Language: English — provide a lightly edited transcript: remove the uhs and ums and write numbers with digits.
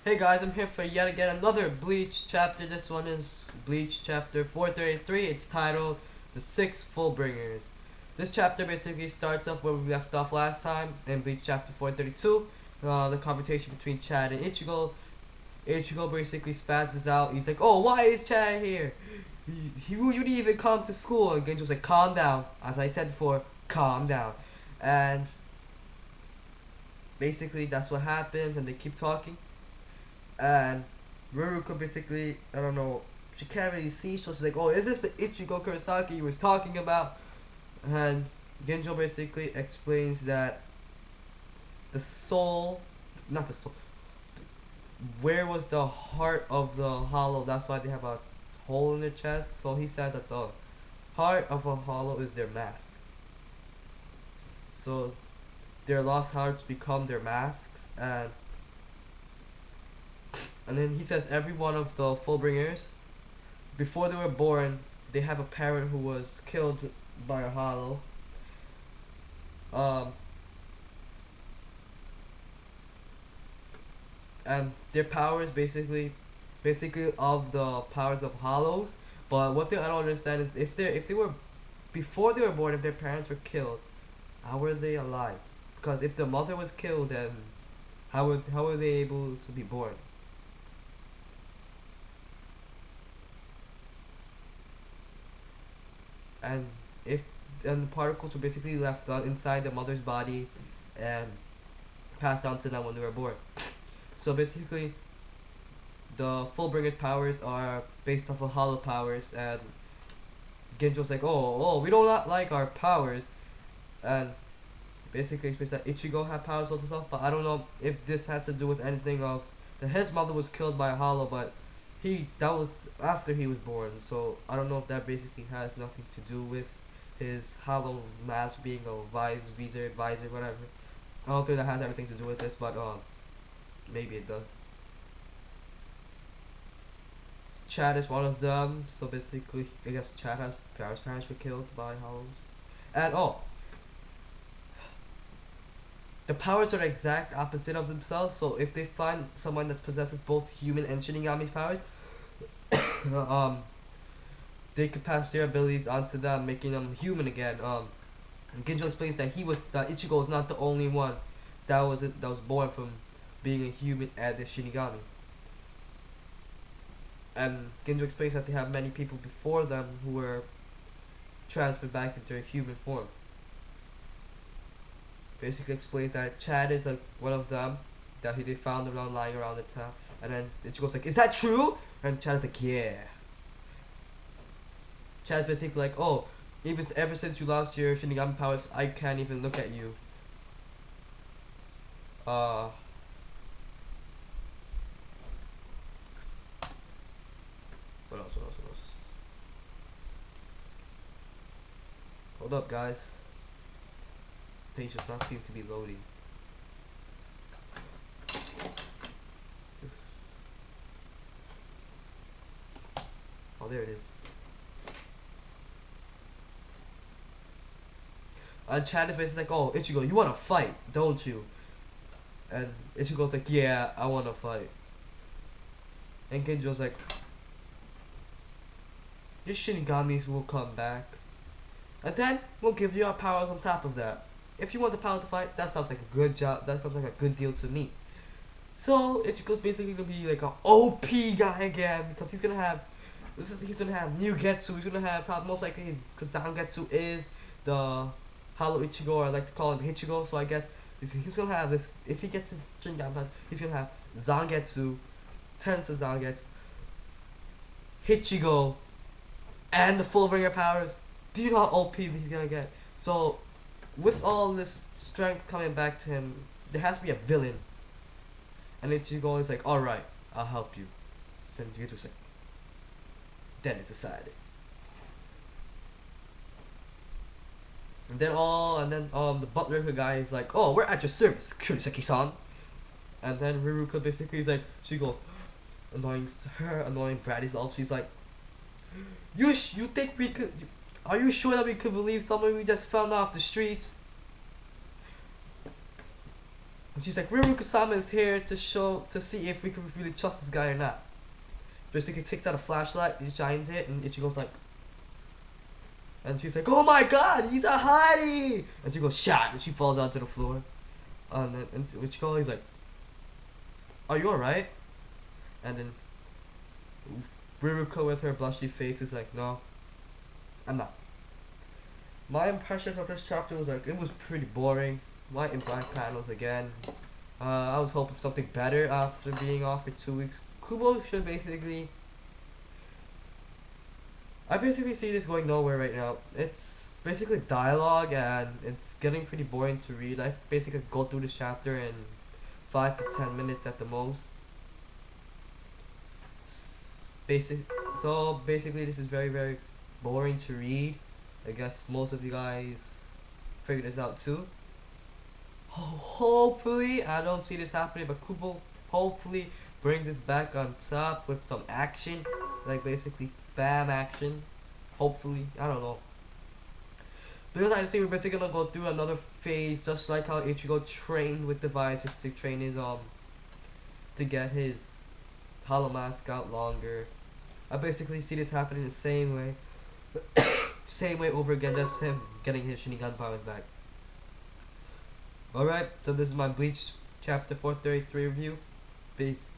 Hey guys, I'm here for yet again another Bleach chapter. This one is Bleach chapter 433. It's titled The Six Fullbringers. This chapter basically starts off where we left off last time in Bleach chapter 432. The conversation between Chad and Ichigo. Ichigo basically spazzes out. He's like, "Oh, why is Chad here? You didn't even come to school." And Genjo's like, "Calm down." As I said before, calm down. And basically that's what happens, and they keep talking. And Ruruko basically, I don't know, she can't really see, so she's like, "Oh, is this the Ichigo Kurosaki you was talking about?" And Genjo basically explains that the soul, not the soul, where was the heart of the hollow? That's why they have a hole in their chest. So he said that the heart of a hollow is their mask. So their lost hearts become their masks, and then he says every one of the Fullbringers, before they were born, they have a parent who was killed by a hollow. Um, and their powers basically of the powers of hollows. But one thing I don't understand is if they were before they were born, if their parents were killed, how were they alive? Because if the mother was killed, then how were they able to be born? And if and the particles were basically left inside the mother's body and passed on to them when they were born. So basically, the Fullbringer's powers are based off of hollow powers, and Genjo's like, oh, we don't not like our powers, and basically explains that Ichigo had powers and stuff, but I don't know if this has to do with anything of that his mother was killed by a hollow, but that was after he was born, so I don't know if that basically has nothing to do with his hollow mask being a visor, whatever. I don't think that has anything to do with this, but maybe it does. Chad is one of them, so basically, I guess Chad has his parents were killed by hollows, and the powers are the exact opposite of themselves. So if they find someone that possesses both human and Shinigami's powers, um, they could pass their abilities onto them, making them human again. And Ginjo explains that Ichigo was not the only one that was born from being a human and a Shinigami. And Ginjo explains that they have many people before them who were transferred back into their human form. Basically explains that Chad is one of them that they found around lying around the town, and then Ichigo's like, "Is that true?" And Chad is like, "Yeah." Chad's basically like, "Oh, even ever since you lost your Shinigami powers, I can't even look at you." Uh, what else? What else? What else? Hold up, guys. Page does not seem to be loading. Oh, there it is. Chad is basically like, "Oh, Ichigo, you wanna fight, don't you?" And Ichigo's like, "Yeah, I wanna fight." And Genjo's like, "Your Shinigamis will come back, and then we'll give you our powers on top of that. If you want the power to fight, that sounds like a good job. That sounds like a good deal to me." So Ichigo's basically gonna be like a OP guy again, because he's gonna have new Getsu. He's gonna have probably most likely because Zangetsu is the Hollow Ichigo, or I like to call him Hichigo. So I guess he's gonna have this. If he gets his string down pass, he's gonna have Zangetsu, Tensa Zangetsu, Hichigo, and the Fullbringer powers. Do you know how OP he's gonna get? So with all this strength coming back to him, there has to be a villain. And Ichigo is like, "Alright, I'll help you." Then Yuto's like, "Then it's decided." And then the butler guy is like, "Oh, we're at your service, Kurisaki-san." And then Riruka basically is like, she goes, annoying bratty self. She's like, you think we could? Are you sure that we could believe someone we just found off the streets?" And she's like, Riruku-sama is here to see if we can really trust this guy or not. Basically takes out a flashlight, he shines it, and Ichigo's like, and she's like, oh my god, he's a hottie! And she goes, shot, and she falls onto the floor. And then Ichigo, he's like, are you alright? And then Riruko with her blushy face is like, no, I'm not. My impression of this chapter was like, it was pretty boring. White and black panels again. I was hoping for something better after being off for 2 weeks. Kubo should basically... I basically see this going nowhere right now. It's basically dialogue and it's getting pretty boring to read. I basically go through this chapter in 5 to 10 minutes at the most. So basically this is very, very boring to read. I guess most of you guys figured this out too. Hopefully, I don't see this happening, but Kubo hopefully brings this back on top with some action, like basically spam action. Hopefully, I don't know. Because I see we're basically gonna go through another phase, just like how Ichigo trained with Device to train his to get his hollow mask out longer. I basically see this happening the same way, same way over again. Just him getting his Shinigami powers back. Alright, so this is my Bleach chapter 433 review. Peace.